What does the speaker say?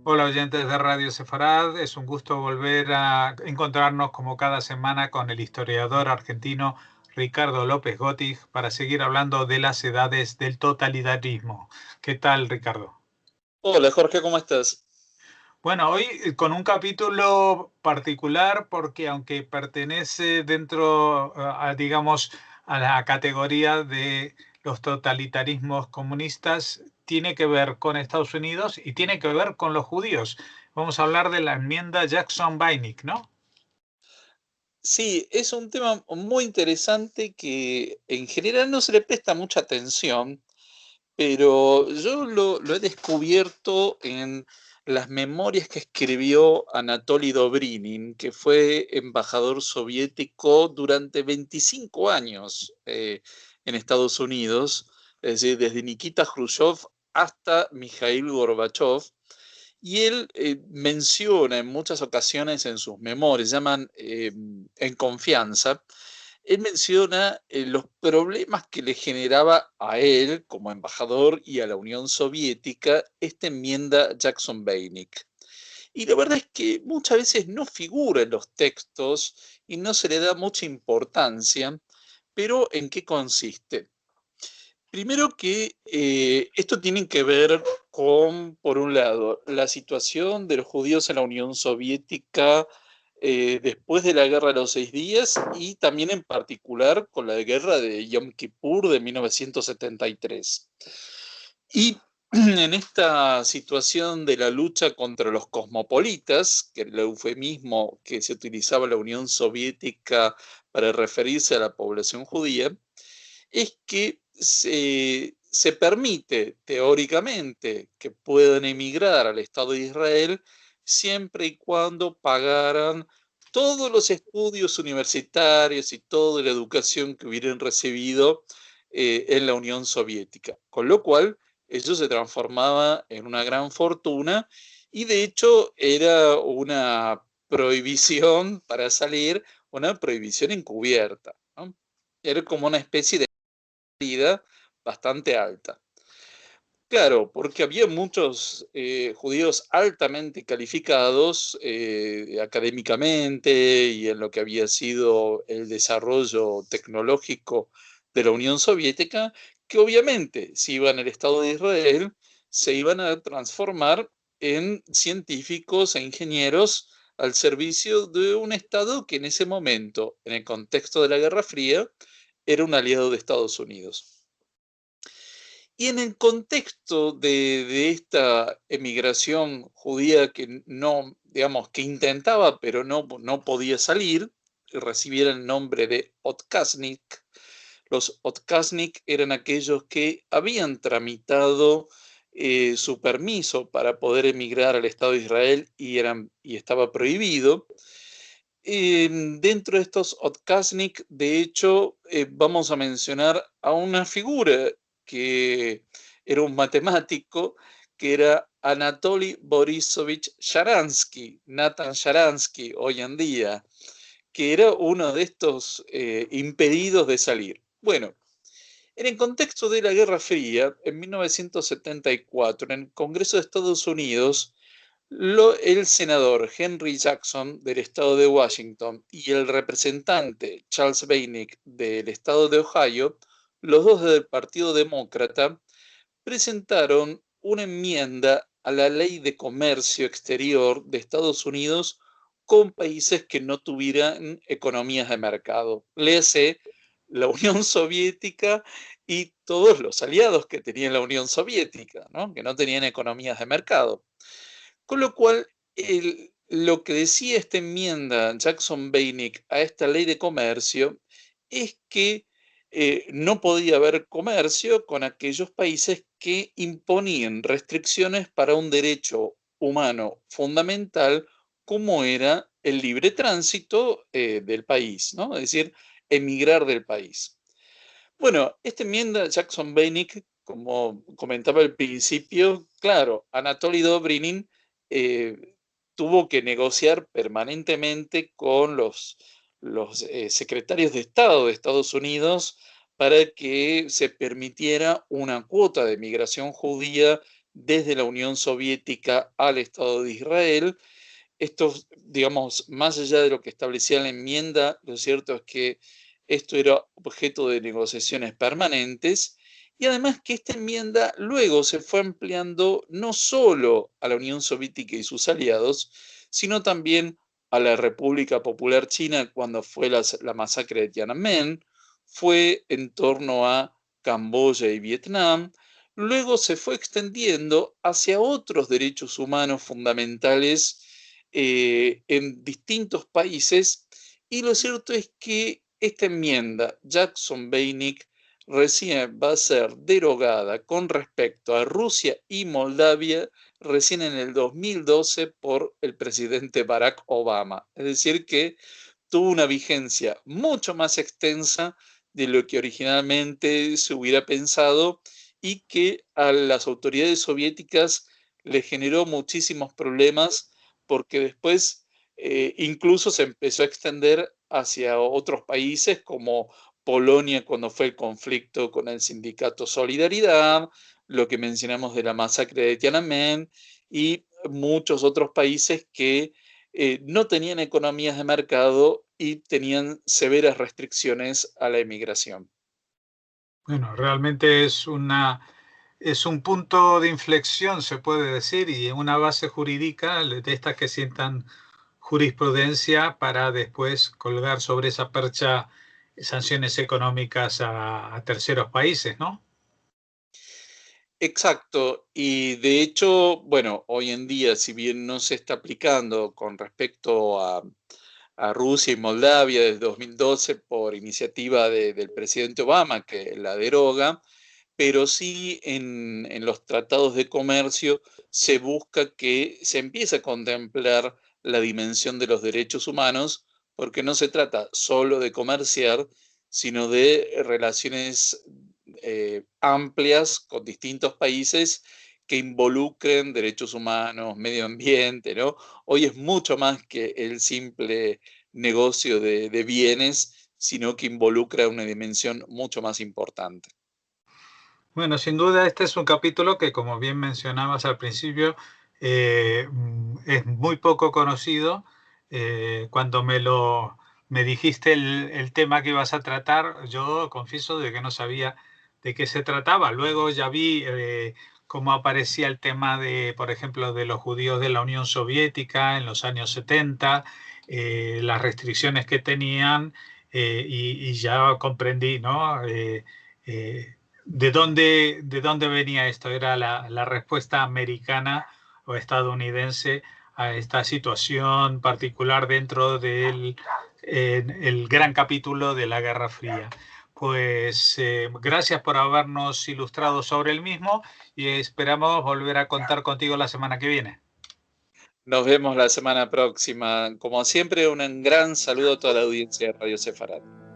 Hola oyentes de Radio Sefarad, es un gusto volver a encontrarnos como cada semana con el historiador argentino Ricardo López Gotig para seguir hablando de las edades del totalitarismo. ¿Qué tal, Ricardo? Hola Jorge, ¿cómo estás? Bueno, hoy con un capítulo particular porque aunque pertenece dentro, digamos, a la categoría de los totalitarismos comunistas, tiene que ver con Estados Unidos y tiene que ver con los judíos. Vamos a hablar de la enmienda Jackson-Beinig, ¿no? Sí, es un tema muy interesante que en general no se le presta mucha atención, pero yo lo he descubierto en las memorias que escribió Anatoly Dobrinin, que fue embajador soviético durante 25 años en Estados Unidos, es decir, desde Nikita Khrushchev hasta Mikhail Gorbachev. Y él menciona en muchas ocasiones en sus memorias, llaman En confianza, él menciona los problemas que le generaba a él como embajador y a la Unión Soviética esta enmienda Jackson-Beinig. Y la verdad es que muchas veces no figura en los textos y no se le da mucha importancia, pero ¿en qué consiste? Primero que esto tiene que ver con, por un lado, la situación de los judíos en la Unión Soviética después de la Guerra de los Seis Días y también en particular con la guerra de Yom Kippur de 1973. Y en esta situación de la lucha contra los cosmopolitas, que era el eufemismo que se utilizaba en la Unión Soviética para referirse a la población judía, es que se permite teóricamente que puedan emigrar al Estado de Israel siempre y cuando pagaran todos los estudios universitarios y toda la educación que hubieran recibido en la Unión Soviética. Con lo cual, eso se transformaba en una gran fortuna y de hecho era una prohibición para salir, una prohibición encubierta, ¿no? Era como una especie de bastante alta. Claro, porque había muchos judíos altamente calificados académicamente y en lo que había sido el desarrollo tecnológico de la Unión Soviética, que obviamente si iban al Estado de Israel, se iban a transformar en científicos e ingenieros al servicio de un Estado que en ese momento, en el contexto de la Guerra Fría, era un aliado de Estados Unidos. Y en el contexto de esta emigración judía que no, digamos, que intentaba, pero no podía salir, recibiera el nombre de Otkaznik. Los Otkaznik eran aquellos que habían tramitado su permiso para poder emigrar al Estado de Israel y estaba prohibido. Dentro de estos Otkaznik, de hecho, vamos a mencionar a una figura que era un matemático, que era Anatoly Borisovich Sharansky, Nathan Sharansky hoy en día, que era uno de estos impedidos de salir. Bueno, en el contexto de la Guerra Fría, en 1974, en el Congreso de Estados Unidos, el senador Henry Jackson del estado de Washington y el representante Charles Beinig del estado de Ohio, los dos del Partido Demócrata, presentaron una enmienda a la Ley de Comercio Exterior de Estados Unidos con países que no tuvieran economías de mercado. Léase la Unión Soviética y todos los aliados que tenía la Unión Soviética, ¿no? Que no tenían economías de mercado. Con lo cual, lo que decía esta enmienda Jackson-Beinig a esta ley de comercio es que no podía haber comercio con aquellos países que imponían restricciones para un derecho humano fundamental como era el libre tránsito del país, ¿no? Es decir, emigrar del país. Bueno, esta enmienda Jackson-Beinig, como comentaba al principio, claro, Anatoly Dobrinin eh, tuvo que negociar permanentemente con los secretarios de Estado de Estados Unidos para que se permitiera una cuota de migración judía desde la Unión Soviética al Estado de Israel. Esto, digamos, más allá de lo que establecía la enmienda, lo cierto es que esto era objeto de negociaciones permanentes y además que esta enmienda luego se fue ampliando no solo a la Unión Soviética y sus aliados, sino también a la República Popular China cuando fue la masacre de Tiananmen, fue en torno a Camboya y Vietnam, luego se fue extendiendo hacia otros derechos humanos fundamentales en distintos países, y lo cierto es que esta enmienda Jackson-Beinig recién va a ser derogada con respecto a Rusia y Moldavia recién en el 2012 por el presidente Barack Obama. Es decir, que tuvo una vigencia mucho más extensa de lo que originalmente se hubiera pensado y que a las autoridades soviéticas le generó muchísimos problemas porque después incluso se empezó a extender hacia otros países como Polonia cuando fue el conflicto con el sindicato Solidaridad, lo que mencionamos de la masacre de Tiananmen y muchos otros países que no tenían economías de mercado y tenían severas restricciones a la emigración. Bueno, realmente es un punto de inflexión, se puede decir, y una base jurídica de estas que sientan jurisprudencia para después colgar sobre esa percha sanciones económicas a terceros países, ¿no? Exacto, y de hecho, bueno, hoy en día, si bien no se está aplicando con respecto a Rusia y Moldavia desde 2012 por iniciativa del presidente Obama, que la deroga, pero sí en los tratados de comercio se busca que se empiece a contemplar la dimensión de los derechos humanos, porque no se trata solo de comerciar, sino de relaciones amplias con distintos países que involucren derechos humanos, medio ambiente, ¿no? Hoy es mucho más que el simple negocio de bienes, sino que involucra una dimensión mucho más importante. Bueno, sin duda este es un capítulo que, como bien mencionabas al principio, es muy poco conocido. Cuando me dijiste el tema que ibas a tratar, yo confieso de que no sabía de qué se trataba. Luego ya vi cómo aparecía el tema de, por ejemplo, de los judíos de la Unión Soviética en los años 70, las restricciones que tenían y ya comprendí, ¿no? De dónde venía esto? ¿Era la respuesta americana o estadounidense a esta situación particular dentro del el gran capítulo de la Guerra Fría? Pues gracias por habernos ilustrado sobre el mismo y esperamos volver a contar contigo la semana que viene. Nos vemos la semana próxima. Como siempre, un gran saludo a toda la audiencia de Radio Sefarad.